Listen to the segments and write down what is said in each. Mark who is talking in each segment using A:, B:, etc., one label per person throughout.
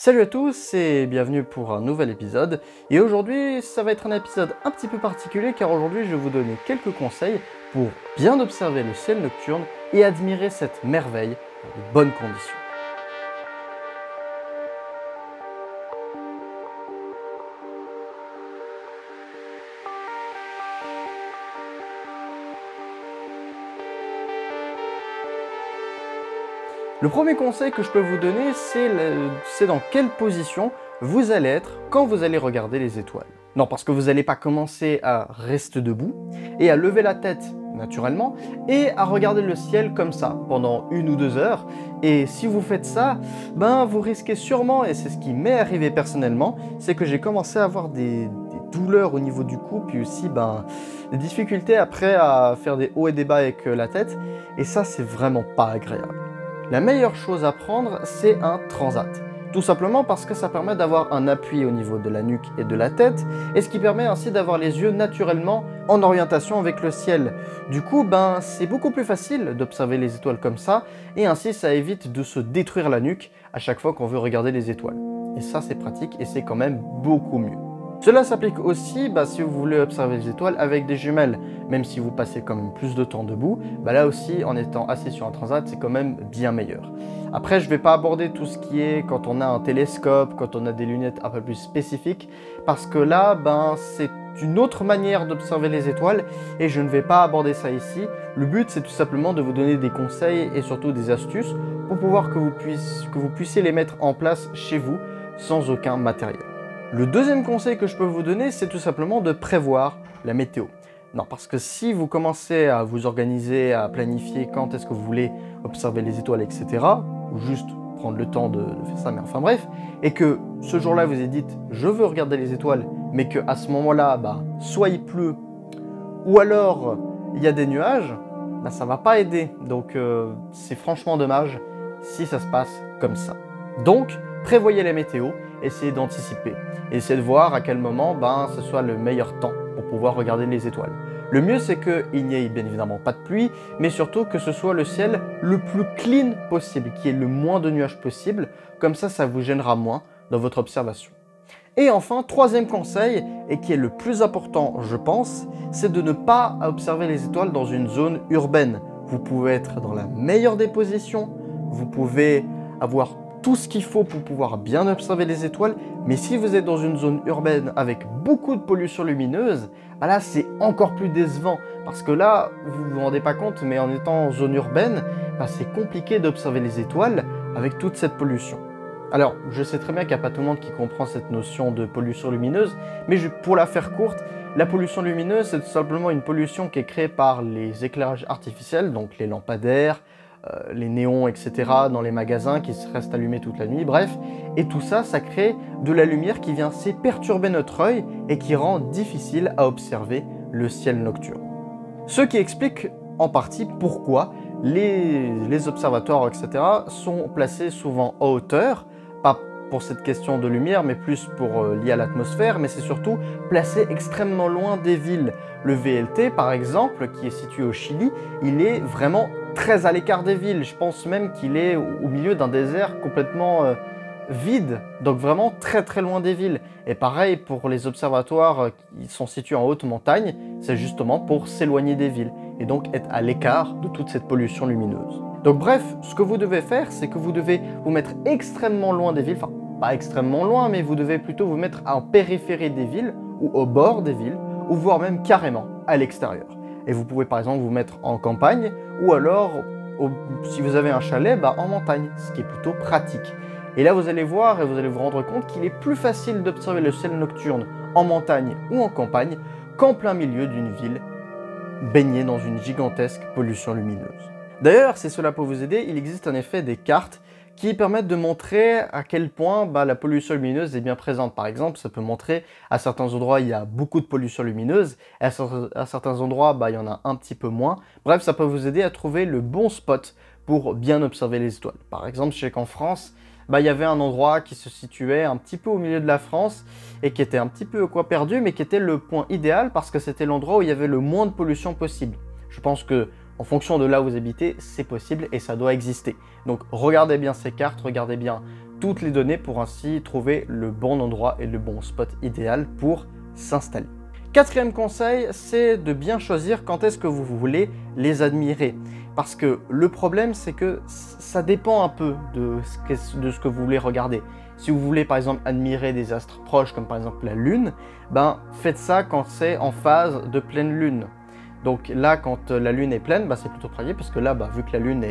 A: Salut à tous et bienvenue pour un nouvel épisode. Et aujourd'hui, ça va être un épisode un petit peu particulier car aujourd'hui, je vais vous donner quelques conseils pour bien observer le ciel nocturne et admirer cette merveille dans de bonnes conditions. Le premier conseil que je peux vous donner, c'est dans quelle position vous allez être quand vous allez regarder les étoiles. Non, parce que vous n'allez pas commencer à rester debout et à lever la tête naturellement et à regarder le ciel comme ça pendant 1 ou 2 heures. Et si vous faites ça, vous risquez sûrement, et c'est ce qui m'est arrivé personnellement, c'est que j'ai commencé à avoir des douleurs au niveau du cou, puis aussi des difficultés après à faire des hauts et des bas avec la tête. Et ça, c'est vraiment pas agréable. La meilleure chose à prendre, c'est un transat. Tout simplement parce que ça permet d'avoir un appui au niveau de la nuque et de la tête, et ce qui permet ainsi d'avoir les yeux naturellement en orientation avec le ciel. Du coup, c'est beaucoup plus facile d'observer les étoiles comme ça, et ainsi ça évite de se détruire la nuque à chaque fois qu'on veut regarder les étoiles. Et ça, c'est pratique et c'est quand même beaucoup mieux. Cela s'applique aussi si vous voulez observer les étoiles avec des jumelles. Même si vous passez quand même plus de temps debout, là aussi, en étant assis sur un transat, c'est quand même bien meilleur. Après, je ne vais pas aborder tout ce qui est quand on a un télescope, quand on a des lunettes un peu plus spécifiques, parce que là, c'est une autre manière d'observer les étoiles et je ne vais pas aborder ça ici. Le but, c'est tout simplement de vous donner des conseils et surtout des astuces pour pouvoir que vous puissiez les mettre en place chez vous sans aucun matériel. Le deuxième conseil que je peux vous donner, c'est tout simplement de prévoir la météo. Non, parce que si vous commencez à vous organiser, à planifier quand est-ce que vous voulez observer les étoiles, etc., ou juste prendre le temps de faire ça, mais enfin bref, et que ce jour-là vous dites « je veux regarder les étoiles », mais qu'à ce moment-là, soit il pleut, ou alors il y a des nuages, ça va pas aider. Donc c'est franchement dommage si ça se passe comme ça. Donc, prévoyez la météo, essayez d'anticiper. Essayez de voir à quel moment ce soit le meilleur temps pour pouvoir regarder les étoiles. Le mieux, c'est qu'il n'y ait bien évidemment pas de pluie, mais surtout que ce soit le ciel le plus clean possible, qu'il y ait le moins de nuages possible. Comme ça, ça vous gênera moins dans votre observation. Et enfin, troisième conseil, et qui est le plus important, je pense, c'est de ne pas observer les étoiles dans une zone urbaine. Vous pouvez être dans la meilleure des positions, vous pouvez avoir tout ce qu'il faut pour pouvoir bien observer les étoiles, mais si vous êtes dans une zone urbaine avec beaucoup de pollution lumineuse, là c'est encore plus décevant, parce que là, vous vous rendez pas compte, mais en étant en zone urbaine, c'est compliqué d'observer les étoiles avec toute cette pollution. Alors, je sais très bien qu'il n'y a pas tout le monde qui comprend cette notion de pollution lumineuse, mais pour la faire courte, la pollution lumineuse, c'est tout simplement une pollution qui est créée par les éclairages artificiels, donc les lampadaires, les néons, etc. dans les magasins qui restent allumés toute la nuit, bref. Et tout ça, ça crée de la lumière qui vient perturber notre œil et qui rend difficile à observer le ciel nocturne. Ce qui explique en partie pourquoi les observatoires, etc. sont placés souvent en hauteur, pas pour cette question de lumière, mais plus lié à l'atmosphère, mais c'est surtout placé extrêmement loin des villes. Le VLT, par exemple, qui est situé au Chili, il est vraiment très à l'écart des villes. Je pense même qu'il est au milieu d'un désert complètement vide, donc vraiment très très loin des villes. Et pareil pour les observatoires qui sont situés en haute montagne, c'est justement pour s'éloigner des villes et donc être à l'écart de toute cette pollution lumineuse. Donc bref, ce que vous devez faire, c'est que vous devez vous mettre extrêmement loin des villes, enfin pas extrêmement loin, mais vous devez plutôt vous mettre en périphérie des villes ou au bord des villes, ou voire même carrément à l'extérieur. Et vous pouvez par exemple vous mettre en campagne ou alors, si vous avez un chalet, en montagne, ce qui est plutôt pratique. Et là vous allez voir et vous allez vous rendre compte qu'il est plus facile d'observer le ciel nocturne en montagne ou en campagne qu'en plein milieu d'une ville baignée dans une gigantesque pollution lumineuse. D'ailleurs, si cela peut vous aider, il existe en effet des cartes qui permettent de montrer à quel point la pollution lumineuse est bien présente. Par exemple, ça peut montrer à certains endroits il y a beaucoup de pollution lumineuse, et à certains endroits il y en a un petit peu moins. Bref, ça peut vous aider à trouver le bon spot pour bien observer les étoiles. Par exemple, je sais qu'en France, il y avait un endroit qui se situait un petit peu au milieu de la France et qui était un petit peu perdu, mais qui était le point idéal parce que c'était l'endroit où il y avait le moins de pollution possible. Je pense que en fonction de là où vous habitez, c'est possible et ça doit exister. Donc regardez bien ces cartes, regardez bien toutes les données pour ainsi trouver le bon endroit et le bon spot idéal pour s'installer. Quatrième conseil, c'est de bien choisir quand est-ce que vous voulez les admirer. Parce que le problème, c'est que ça dépend un peu de ce que vous voulez regarder. Si vous voulez par exemple admirer des astres proches, comme par exemple la Lune, ben faites ça quand c'est en phase de pleine Lune. Donc là, quand la Lune est pleine, c'est plutôt pratique parce que là, vu que la Lune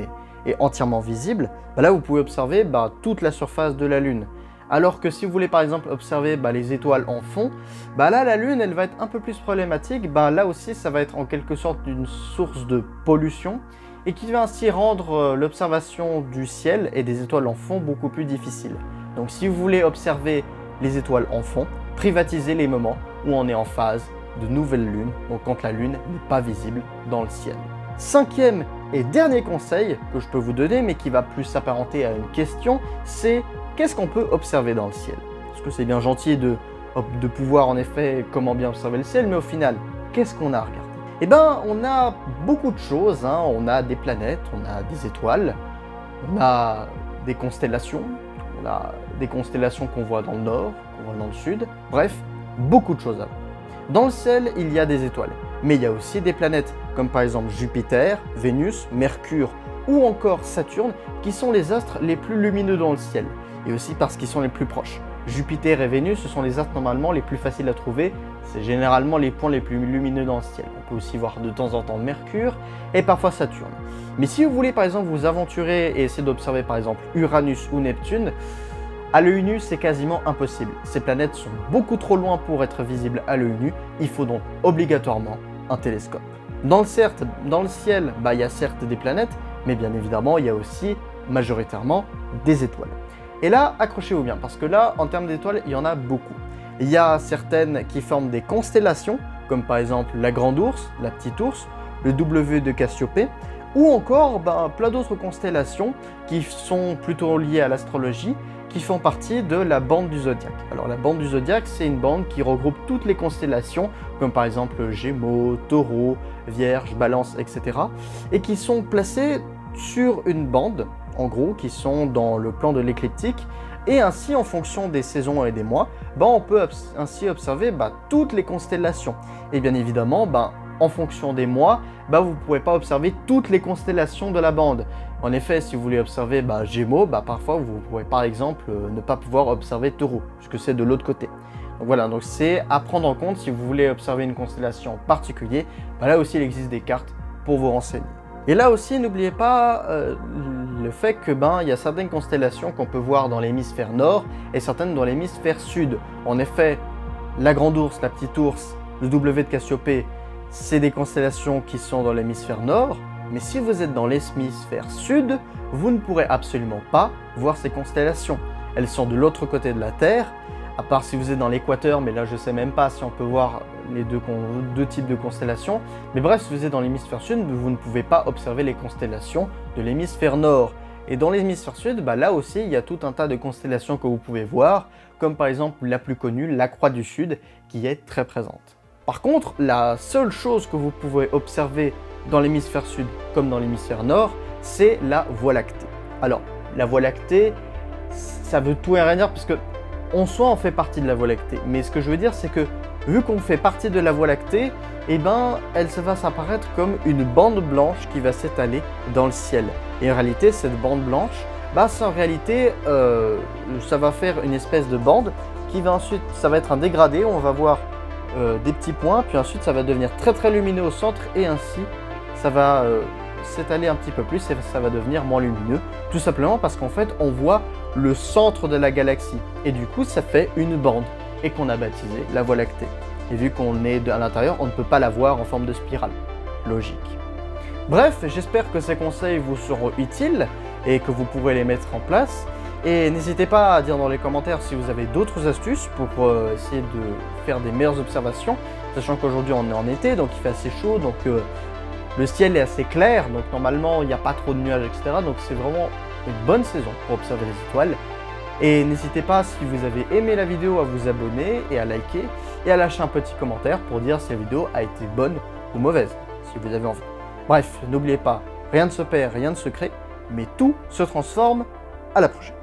A: est entièrement visible, là vous pouvez observer toute la surface de la Lune. Alors que si vous voulez par exemple observer les étoiles en fond, là la Lune elle va être un peu plus problématique, là aussi ça va être en quelque sorte une source de pollution et qui va ainsi rendre l'observation du ciel et des étoiles en fond beaucoup plus difficile. Donc si vous voulez observer les étoiles en fond, privatisez les moments où on est en phase de nouvelle lune, donc quand la lune n'est pas visible dans le ciel. Cinquième et dernier conseil que je peux vous donner, mais qui va plus s'apparenter à une question, c'est qu'est-ce qu'on peut observer dans le ciel? Parce que c'est bien gentil de pouvoir en effet comment bien observer le ciel, mais au final, qu'est-ce qu'on a à regarder? Eh bien, on a beaucoup de choses, on a des planètes, on a des étoiles, on a des constellations, on a des constellations qu'on voit dans le nord, qu'on voit dans le sud, bref, beaucoup de choses à voir. Dans le ciel, il y a des étoiles, mais il y a aussi des planètes, comme par exemple Jupiter, Vénus, Mercure ou encore Saturne, qui sont les astres les plus lumineux dans le ciel, et aussi parce qu'ils sont les plus proches. Jupiter et Vénus, ce sont les astres normalement les plus faciles à trouver, c'est généralement les points les plus lumineux dans le ciel. On peut aussi voir de temps en temps Mercure et parfois Saturne. Mais si vous voulez par exemple vous aventurer et essayer d'observer par exemple Uranus ou Neptune, à l'œil nu, c'est quasiment impossible. Ces planètes sont beaucoup trop loin pour être visibles à l'œil nu, il faut donc obligatoirement un télescope. Dans le ciel, il y a certes des planètes, mais bien évidemment, il y a aussi majoritairement des étoiles. Et là, accrochez-vous bien, parce que là, en termes d'étoiles, il y en a beaucoup. Il y a certaines qui forment des constellations, comme par exemple la Grande Ourse, la Petite Ourse, le W de Cassiopée, ou encore plein d'autres constellations qui sont plutôt liées à l'astrologie, qui font partie de la bande du zodiaque. Alors la bande du zodiaque, c'est une bande qui regroupe toutes les constellations, comme par exemple Gémeaux, Taureau, Vierge, Balance, etc. et qui sont placées sur une bande, en gros, qui sont dans le plan de l'écliptique, et ainsi en fonction des saisons et des mois, on peut ainsi observer toutes les constellations. Et bien évidemment, en fonction des mois, vous ne pourrez pas observer toutes les constellations de la bande. En effet, si vous voulez observer Gémeaux, parfois vous pourrez par exemple ne pas pouvoir observer Taureau, puisque c'est de l'autre côté. Donc voilà, donc c'est à prendre en compte si vous voulez observer une constellation en particulier. Là aussi, il existe des cartes pour vous renseigner. Et là aussi, n'oubliez pas le fait que il y a certaines constellations qu'on peut voir dans l'hémisphère nord et certaines dans l'hémisphère sud. En effet, la Grande Ourse, la Petite Ourse, le W de Cassiopée, c'est des constellations qui sont dans l'hémisphère nord, mais si vous êtes dans l'hémisphère sud, vous ne pourrez absolument pas voir ces constellations. Elles sont de l'autre côté de la Terre, à part si vous êtes dans l'équateur, mais là je ne sais même pas si on peut voir les deux types de constellations. Mais bref, si vous êtes dans l'hémisphère sud, vous ne pouvez pas observer les constellations de l'hémisphère nord. Et dans l'hémisphère sud, là aussi, il y a tout un tas de constellations que vous pouvez voir, comme par exemple la plus connue, la Croix du Sud, qui est très présente. Par contre, la seule chose que vous pouvez observer dans l'hémisphère sud comme dans l'hémisphère nord, c'est la Voie lactée. Alors, la Voie lactée, ça veut tout et rien dire parce que en soi, on fait partie de la Voie lactée. Mais ce que je veux dire, c'est que vu qu'on fait partie de la Voie lactée, elle va s'apparaître comme une bande blanche qui va s'étaler dans le ciel. Et en réalité, cette bande blanche, en réalité, ça va faire une espèce de bande qui va ensuite, ça va être un dégradé, on va voir des petits points, puis ensuite ça va devenir très très lumineux au centre et ainsi ça va s'étaler un petit peu plus et ça va devenir moins lumineux, tout simplement parce qu'en fait on voit le centre de la galaxie et du coup ça fait une bande et qu'on a baptisé la Voie lactée. Et vu qu'on est à l'intérieur, on ne peut pas la voir en forme de spirale. Logique. Bref, j'espère que ces conseils vous seront utiles et que vous pourrez les mettre en place. Et n'hésitez pas à dire dans les commentaires si vous avez d'autres astuces pour essayer de faire des meilleures observations, sachant qu'aujourd'hui on est en été, donc il fait assez chaud, donc le ciel est assez clair, donc normalement il n'y a pas trop de nuages, etc. Donc c'est vraiment une bonne saison pour observer les étoiles. Et n'hésitez pas, si vous avez aimé la vidéo, à vous abonner et à liker et à lâcher un petit commentaire pour dire si la vidéo a été bonne ou mauvaise, si vous avez envie. Bref, n'oubliez pas, rien ne se perd, rien ne se crée, mais tout se transforme. À la prochaine.